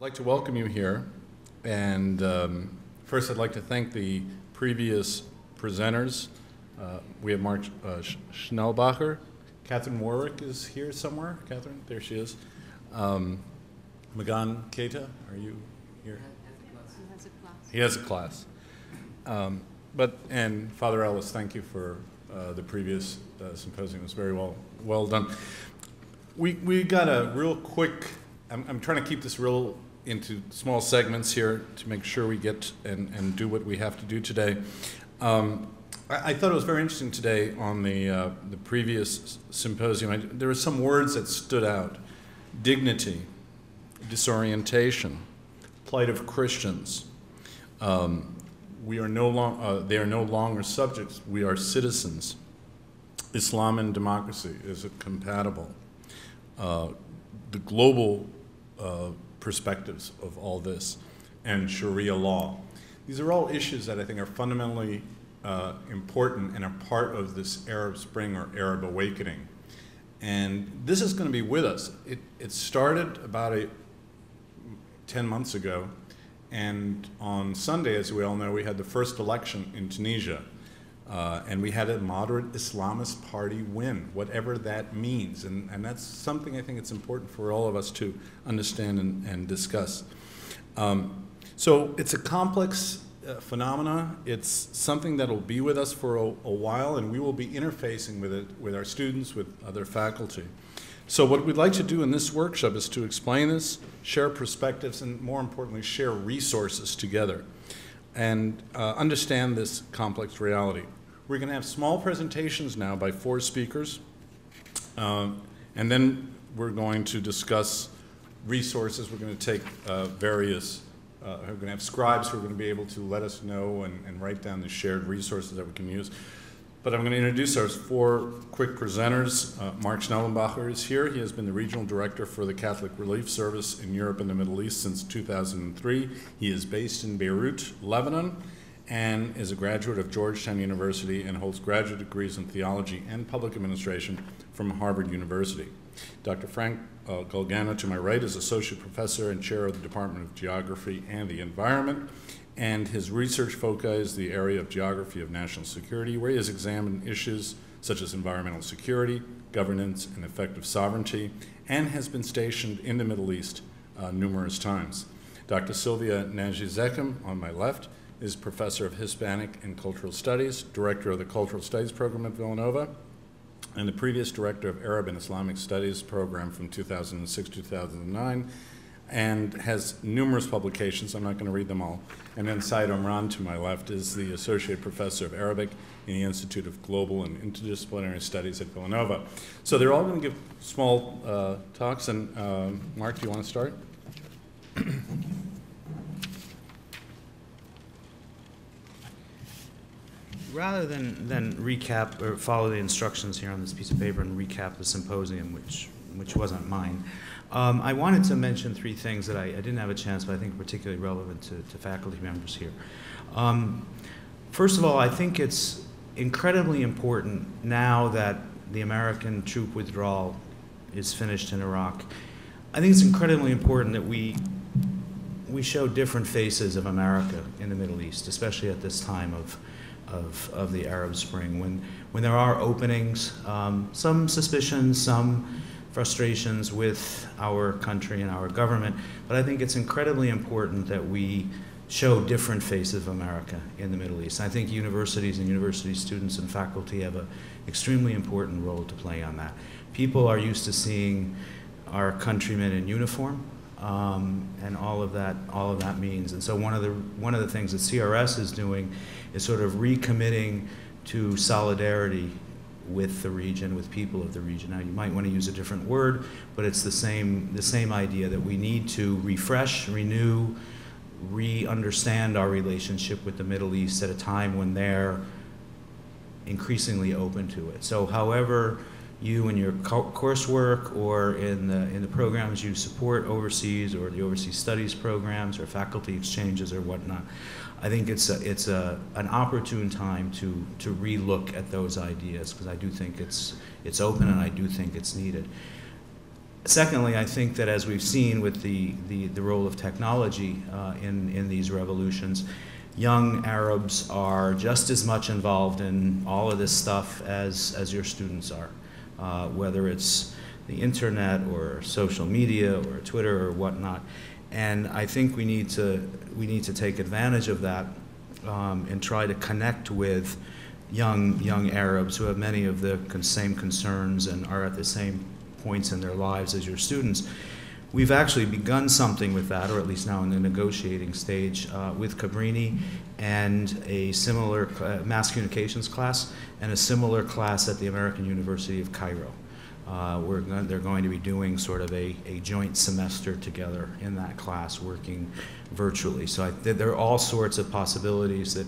like to welcome you here, and first I'd like to thank the previous presenters. We have Mark Schnellbacher. Catherine Warwick is here somewhere. Catherine, there she is. Magan Keita, are you here? He has a class. And Father Ellis, thank you for the previous symposium. It was very well done. We got a real quick, I'm trying to keep this real into small segments here to make sure we get and do what we have to do today. I thought it was very interesting today on the previous symposium. There were some words that stood out: dignity, disorientation, plight of Christians. They are no longer subjects. We are citizens. Islam and democracy, is it compatible? The global perspectives of all this, and Sharia law. These are all issues that I think are fundamentally important and are part of this Arab Spring or Arab awakening. And this is going to be with us. It started about 10 months ago, and on Sunday, as we all know, we had the first election in Tunisia. And we had a moderate Islamist party win, whatever that means. And that's something I think it's important for all of us to understand and discuss. So it's a complex phenomena. It's something that will be with us for a while, and we will be interfacing with it with our students, with other faculty. So what we'd like to do in this workshop is to explain this, share perspectives, and more importantly, share resources together and understand this complex reality. We're going to have small presentations now by 4 speakers, and then we're going to discuss resources. We're going to take we're going to have scribes who are going to be able to let us know and write down the shared resources that we can use. But I'm going to introduce our 4 quick presenters. Mark Schnellenbacher is here. He has been the regional director for the Catholic Relief Service in Europe and the Middle East since 2003. He is based in Beirut, Lebanon, and is a graduate of Georgetown University and holds graduate degrees in theology and public administration from Harvard University. Dr. Frank Galgano, to my right, is associate professor and chair of the Department of Geography and the Environment, and his research foci is the area of geography of national security, where he has examined issues such as environmental security, governance, and effective sovereignty, and has been stationed in the Middle East numerous times. Dr. Sylvia Nagy-Zekem, on my left, is professor of Hispanic and Cultural Studies, director of the Cultural Studies program at Villanova, and the previous director of Arab and Islamic Studies program from 2006-2009, and has numerous publications. I'm not going to read them all. And then Said Omran, to my left, is the associate professor of Arabic in the Institute of Global and Interdisciplinary Studies at Villanova. So they're all going to give small talks. And Mark, do you want to start? Rather than recap or follow the instructions here on this piece of paper and recap the symposium, which wasn't mine, I wanted to mention 3 things that I didn't have a chance, but I think are particularly relevant to faculty members here. First of all, I think it's incredibly important now that the American troop withdrawal is finished in Iraq. I think it's incredibly important that we show different faces of America in the Middle East, especially at this time of the Arab Spring, when there are openings, some suspicions, some frustrations with our country and our government, but I think it's incredibly important that we show different faces of America in the Middle East. I think universities and university students and faculty have an extremely important role to play on that. People are used to seeing our countrymen in uniform, and all of that means. And so one of the things that CRS is doing is sort of recommitting to solidarity with the region, with people of the region. Now, you might want to use a different word, but it's the same idea that we need to refresh, renew, re-understand our relationship with the Middle East at a time when they're increasingly open to it. So however you in your coursework or in the programs you support overseas, or the overseas studies programs or faculty exchanges or whatnot, I think it's an opportune time to relook at those ideas, because I do think it's open and I do think it's needed. Secondly, I think that as we've seen with the role of technology in these revolutions, young Arabs are just as much involved in all of this stuff as your students are, whether it's the internet or social media or Twitter or whatnot. And I think we need to take advantage of that and try to connect with young Arabs who have many of the same concerns and are at the same points in their lives as your students. We've actually begun something with that, or at least now in the negotiating stage, with Cabrini and a similar mass communications class and a similar class at the American University of Cairo. They're going to be doing sort of a joint semester together in that class, working virtually. So there are all sorts of possibilities that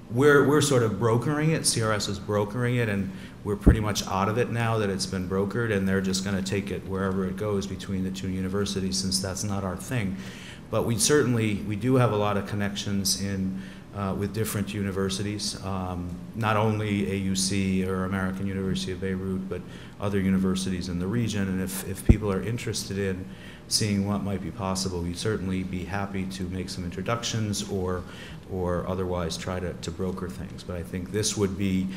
we're sort of brokering it. CRS is brokering it, and we're pretty much out of it now that it's been brokered, and they're just going to take it wherever it goes between the two universities, since that's not our thing. But we do have a lot of connections with different universities, not only AUC or American University of Beirut, but other universities in the region. And if people are interested in seeing what might be possible, we'd certainly be happy to make some introductions or otherwise try to broker things. But I think this would be,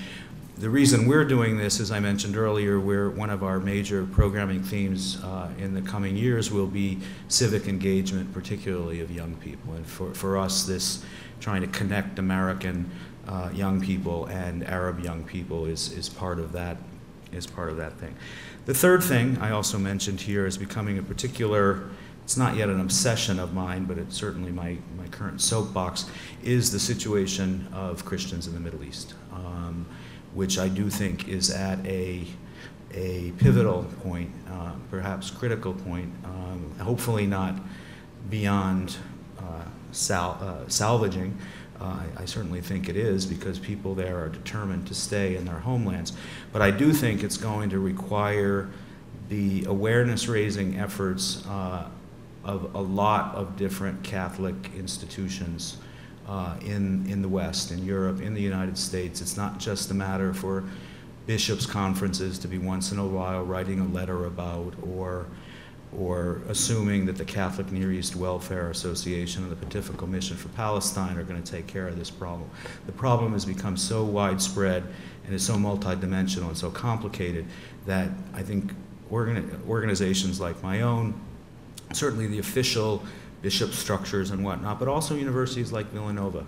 the reason we're doing this, as I mentioned earlier, one of our major programming themes in the coming years will be civic engagement, particularly of young people. And for us, this trying to connect American young people and Arab young people is part of that thing. The third thing I also mentioned here is becoming a particular, it's not yet an obsession of mine, but it's certainly my current soapbox, is the situation of Christians in the Middle East, which I do think is at a pivotal point, perhaps critical point, hopefully not beyond salvaging. I certainly think it is, because people there are determined to stay in their homelands. But I do think it's going to require the awareness-raising efforts of a lot of different Catholic institutions in the West, in Europe, in the United States. It's not just a matter for bishops' conferences to be once in a while writing a letter about, or assuming that the Catholic Near East Welfare Association and the Pontifical Mission for Palestine are going to take care of this problem. The problem has become so widespread and is so multidimensional and so complicated that I think organizations like my own, certainly the official bishop structures and whatnot, but also universities like Villanova,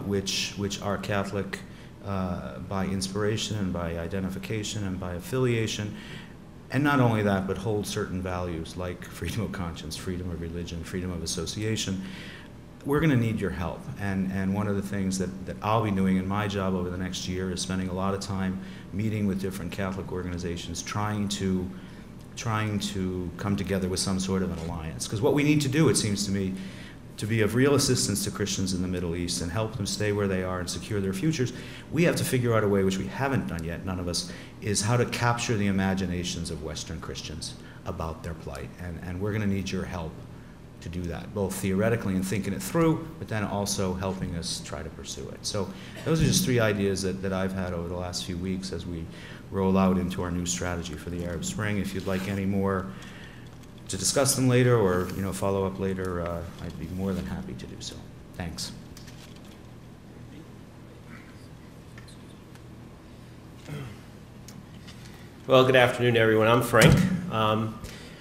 which are Catholic by inspiration and by identification and by affiliation. And not only that, but hold certain values like freedom of conscience, freedom of religion, freedom of association. We're going to need your help. And one of the things that I'll be doing in my job over the next year is spending a lot of time meeting with different Catholic organizations, trying to come together with some sort of an alliance. Because what we need to do, it seems to me, to be of real assistance to Christians in the Middle East and help them stay where they are and secure their futures, we have to figure out a way, which we haven't done yet, none of us, is how to capture the imaginations of Western Christians about their plight. And we're going to need your help to do that, both theoretically and thinking it through, but then also helping us try to pursue it. So those are just three ideas that I've had over the last few weeks as we roll out into our new strategy for the Arab Spring. If you'd like any more to discuss them later, or follow up later, I'd be more than happy to do so. Thanks. Well, good afternoon, everyone. I'm Frank. I'm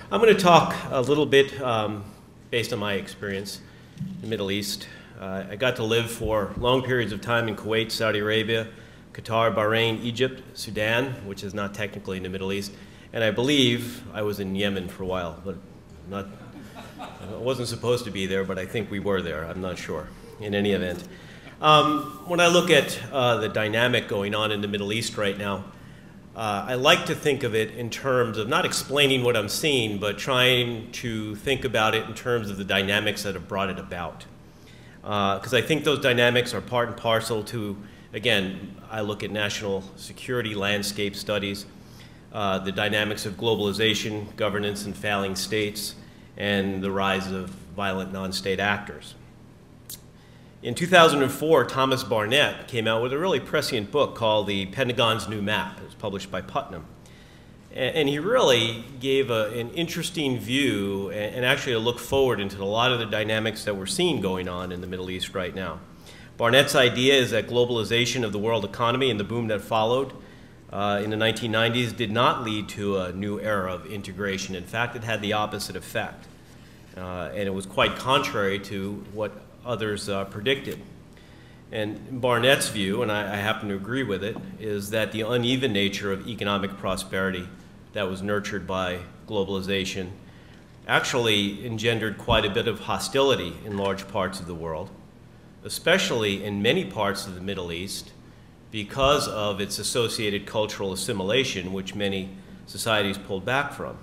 going to talk a little bit based on my experience in the Middle East. I got to live for long periods of time in Kuwait, Saudi Arabia, Qatar, Bahrain, Egypt, Sudan, which is not technically in the Middle East, and I believe I was in Yemen for a while, but I wasn't supposed to be there, but I think we were there. I'm not sure. In any event, when I look at the dynamic going on in the Middle East right now, I like to think of it in terms of not explaining what I'm seeing, but trying to think about it in terms of the dynamics that have brought it about. Because I think those dynamics are part and parcel to, again, I look at national security landscape studies, the dynamics of globalization, governance in failing states, and the rise of violent non-state actors. In 2004, Thomas Barnett came out with a really prescient book called The Pentagon's New Map. It was published by Putnam. And he really gave an interesting view and actually a look forward into a lot of the dynamics that we're seeing going on in the Middle East right now. Barnett's idea is that globalization of the world economy and the boom that followed in the 1990s did not lead to a new era of integration. In fact, it had the opposite effect. And it was quite contrary to what others predicted. And Barnett's view, and I happen to agree with it, is that the uneven nature of economic prosperity that was nurtured by globalization actually engendered quite a bit of hostility in large parts of the world, especially in many parts of the Middle East, because of its associated cultural assimilation, which many societies pulled back from.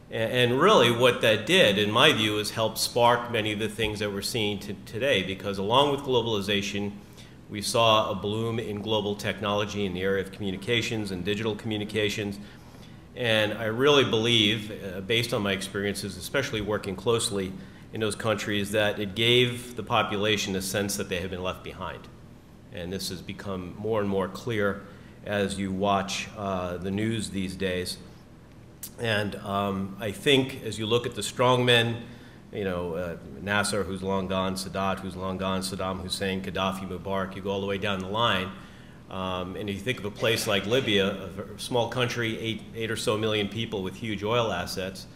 And really what that did, in my view, is help spark many of the things that we're seeing today, because along with globalization, we saw a bloom in global technology in the area of communications and digital communications. And I really believe, based on my experiences, especially working closely in those countries, that it gave the population a sense that they had been left behind. And this has become more and more clear as you watch the news these days. And I think as you look at the strongmen, you know, Nasser, who's long gone, Sadat, who's long gone, Saddam Hussein, Gaddafi, Mubarak, you go all the way down the line. And if you think of a place like Libya, a small country, 8 or so million people with huge oil assets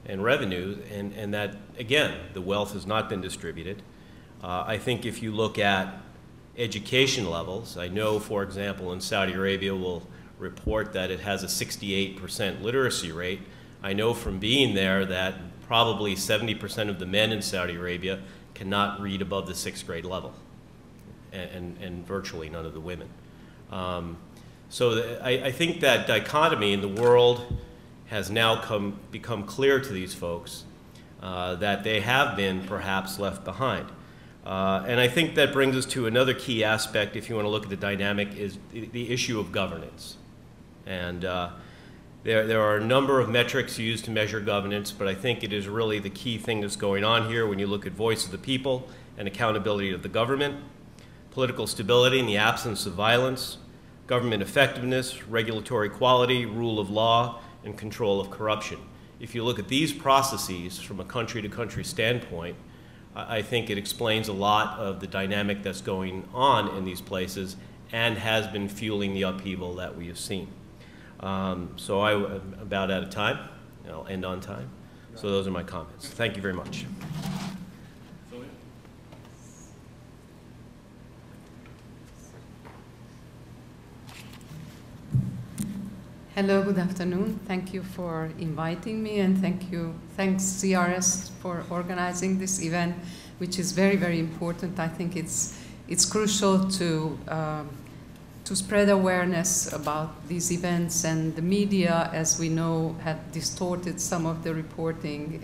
and revenues, and that, again, the wealth has not been distributed. I think if you look at education levels, I know, for example, in Saudi Arabia will report that it has a 68% literacy rate. I know from being there that probably 70% of the men in Saudi Arabia cannot read above the 6th grade level, and virtually none of the women. So I think that dichotomy in the world has now become clear to these folks that they have been perhaps left behind. And I think that brings us to another key aspect, if you want to look at the dynamic, is the issue of governance. And there are a number of metrics used to measure governance, but I think it is really the key thing that's going on here when you look at voice of the people and accountability of the government, political stability in the absence of violence, government effectiveness, regulatory quality, rule of law, and control of corruption. If you look at these processes from a country-to-country standpoint, I think it explains a lot of the dynamic that's going on in these places and has been fueling the upheaval that we have seen. So I'm about out of time. I'll end on time. So those are my comments. Thank you very much. Hello, good afternoon. Thank you for inviting me, and thanks CRS for organizing this event, which is very, very important. I think it's crucial to spread awareness about these events, and the media, as we know, have distorted some of the reporting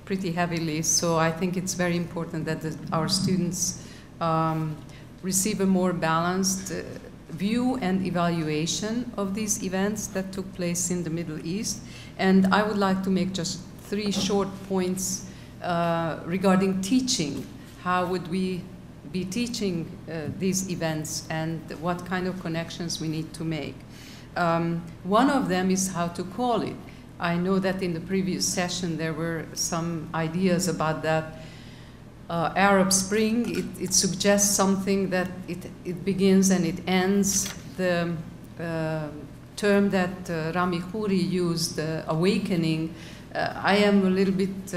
pretty heavily. So I think it's very important that our students receive a more balanced view and evaluation of these events that took place in the Middle East. And I would like to make just 3 short points regarding teaching. How would we be teaching these events, and what kind of connections we need to make? One of them is how to call it. I know that in the previous session there were some ideas about that. Arab Spring, it suggests something that it begins and it ends. The term that Rami Khouri used, awakening, I am a little bit,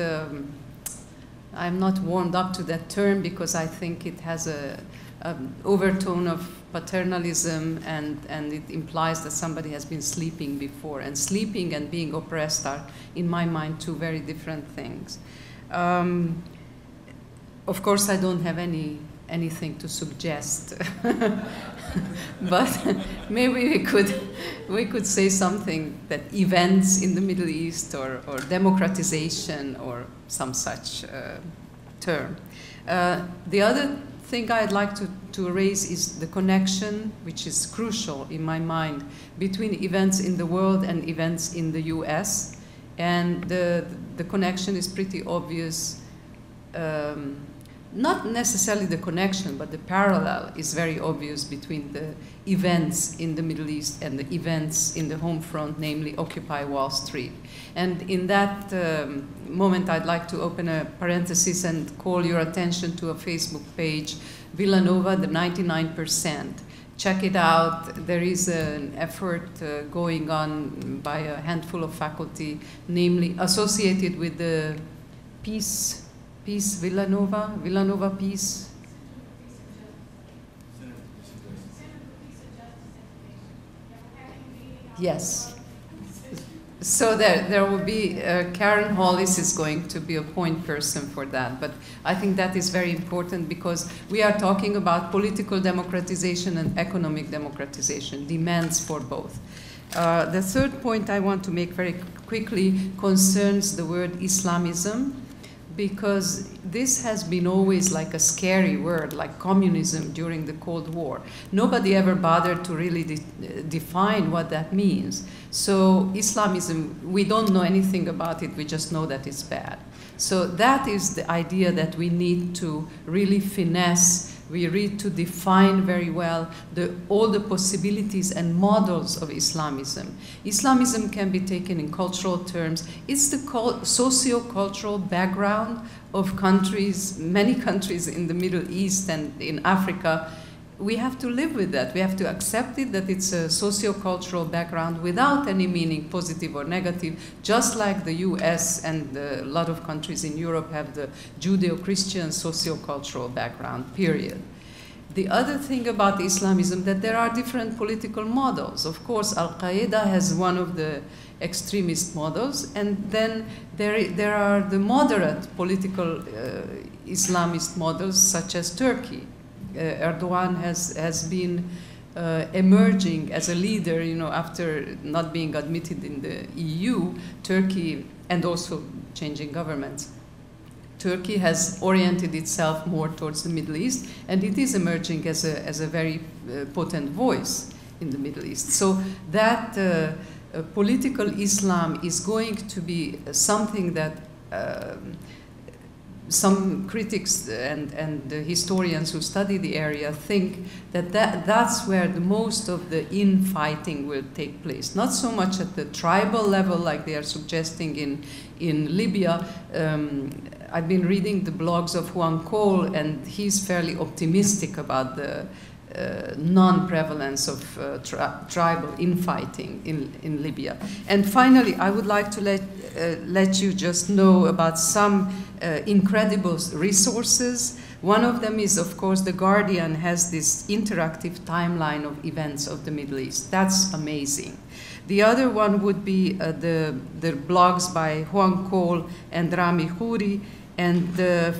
I'm not warmed up to that term because I think it has an overtone of paternalism, and it implies that somebody has been sleeping before. And sleeping and being oppressed are, in my mind, 2 very different things. Of course, I don't have anything to suggest, but maybe we could say something that events in the Middle East, or democratization, or some such term. The other thing I'd like to raise is the connection, which is crucial in my mind, between events in the world and events in the US. And the connection is pretty obvious. not necessarily the connection, but the parallel is very obvious between the events in the Middle East and the events in the home front, namely Occupy Wall Street. And in that moment, I'd like to open a parenthesis and call your attention to a Facebook page, Villanova, the 99%. Check it out. There is an effort going on by a handful of faculty, namely associated with the Peace Villanova Peace. Yes. So there will be, Karen Hollis is going to be a point person for that, but I think that is very important because we are talking about political democratization and economic democratization, demands for both. The third point I want to make very quickly concerns the word Islamism, because this has been always like a scary word, like communism during the Cold War. Nobody ever bothered to really define what that means. So Islamism, we don't know anything about it, we just know that it's bad. So that is the idea that we need to really finesse. We need to define very well all the possibilities and models of Islamism. Islamism can be taken in cultural terms. It's the socio-cultural background of countries, many countries in the Middle East and in Africa. We have to live with that. We have to accept it, that it's a socio-cultural background without any meaning, positive or negative, just like the US and a lot of countries in Europe have the Judeo-Christian socio-cultural background, period. The other thing about Islamism, that there are different political models. Of course, Al-Qaeda has one of the extremist models, and then there are the moderate political Islamist models, such as Turkey. Erdogan has been emerging as a leader, after not being admitted in the EU. Turkey, and also changing governments, Turkey has oriented itself more towards the Middle East, and it is emerging as a very potent voice in the Middle East. So that political Islam is going to be something that some critics and historians who study the area think that's where the most of the infighting will take place. Not so much at the tribal level like they are suggesting in Libya. I've been reading the blogs of Juan Cole, and he's fairly optimistic about the non-prevalence of tribal infighting in Libya. And finally, I would like to let you just know about some incredible resources. One of them is, of course, The Guardian has this interactive timeline of events of the Middle East. That's amazing. The other one would be the blogs by Juan Cole and Rami Khouri, and a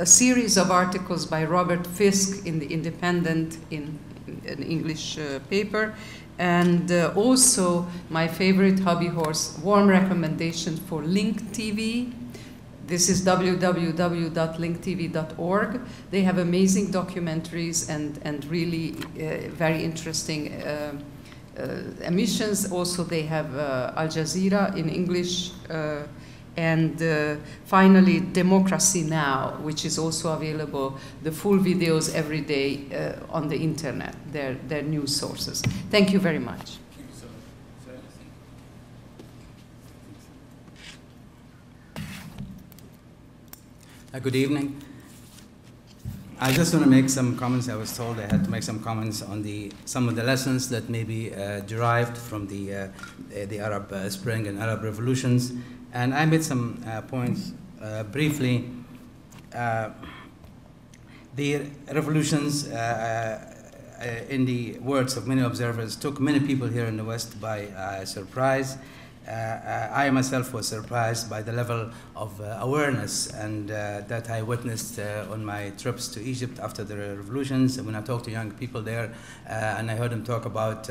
series of articles by Robert Fisk in The Independent, in an English paper, and also my favorite hobby horse, warm recommendation for Link TV. This is www.linktv.org. They have amazing documentaries and really very interesting emissions. Also, they have Al Jazeera in English, and finally, Democracy Now!, which is also available, the full videos every day on the internet, their news sources. Thank you very much. Good evening. I just want to make some comments. I was told I had to make some comments on some of the lessons that may be derived from the Arab Spring and Arab revolutions. And I made some points briefly. The revolutions, in the words of many observers, took many people here in the West by surprise. I myself was surprised by the level of awareness and that I witnessed on my trips to Egypt after the revolutions. And when I talked to young people there, and I heard them talk about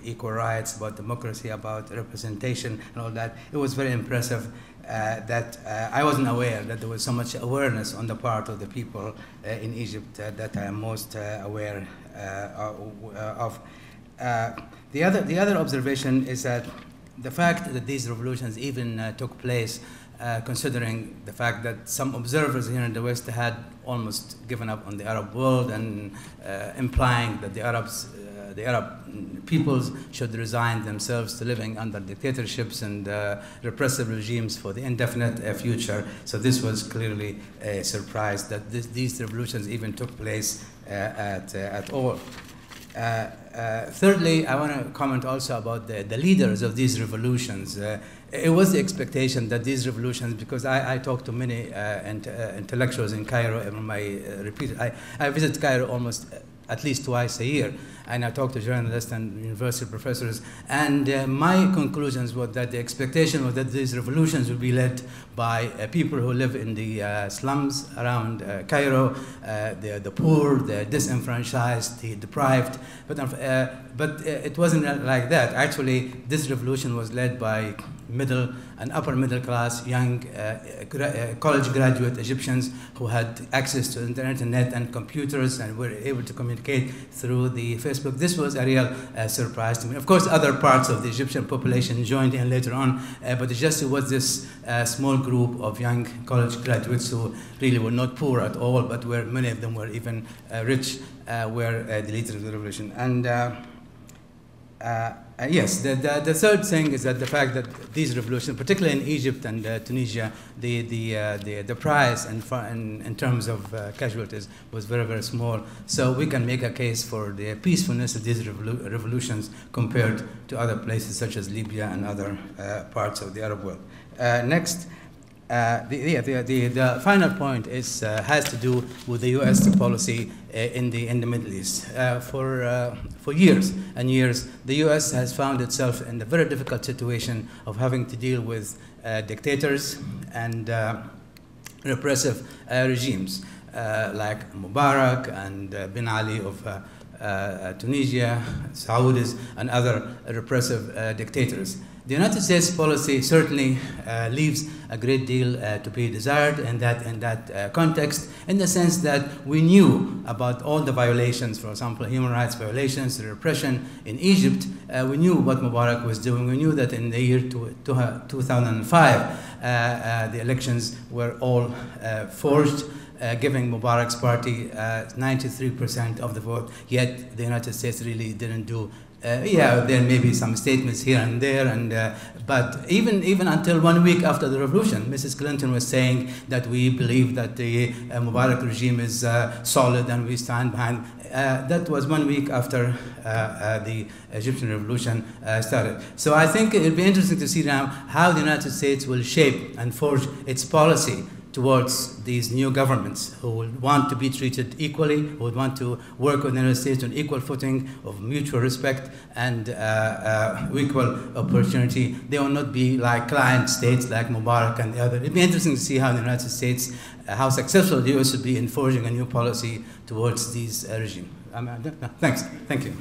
equal rights, about democracy, about representation, and all that, it was very impressive that I wasn't aware that there was so much awareness on the part of the people in Egypt that I am most aware of. The other observation is that the fact that these revolutions even took place considering the fact that some observers here in the West had almost given up on the Arab world and implying that the Arab peoples should resign themselves to living under dictatorships and repressive regimes for the indefinite future. So this was clearly a surprise that these revolutions even took place at all. Thirdly, I want to comment also about the leaders of these revolutions. It was the expectation that these revolutions, because I talked to many intellectuals in Cairo, I visit Cairo almost at least twice a year, and I talked to journalists and university professors, and my conclusions were that the expectation was that these revolutions would be led by people who live in the slums around Cairo, the poor, the disenfranchised, the deprived, but it wasn't like that. Actually, this revolution was led by middle and upper middle class young college graduate Egyptians who had access to the internet and computers and were able to communicate through the Facebook. This was a real surprise to me. Of course, other parts of the Egyptian population joined in later on, but it just was this small group of young college graduates who really were not poor at all, but where many of them were even rich, were the leaders of the revolution. And yes, the third thing is that the fact that these revolutions, particularly in Egypt and Tunisia, the price in terms of casualties was very, very small. So we can make a case for the peacefulness of these revolutions compared to other places such as Libya and other parts of the Arab world. Next. The final point has to do with the U.S. policy in the Middle East. For years and years, the U.S. has found itself in the very difficult situation of having to deal with dictators and repressive regimes like Mubarak and Ben Ali of Tunisia, Saudis, and other repressive dictators. The United States policy certainly leaves a great deal to be desired in that context, in the sense that we knew about all the violations, for example, human rights violations, the repression in Egypt. We knew what Mubarak was doing. We knew that in the year 2005, the elections were all forged, giving Mubarak's party 93% of the vote, yet the United States really didn't do. Yeah, there may be some statements here and there, but even until 1 week after the revolution, Mrs. Clinton was saying that we believe that the Mubarak regime is solid and we stand behind. That was 1 week after the Egyptian revolution started. So I think it will be interesting to see now how the United States will shape and forge its policy towards these new governments who will want to be treated equally, who would want to work with the United States on equal footing of mutual respect and equal opportunity. They will not be like client states like Mubarak and the other. It'd be interesting to see how the United States, how successful the US would be in forging a new policy towards these regimes. Thanks. Thank you.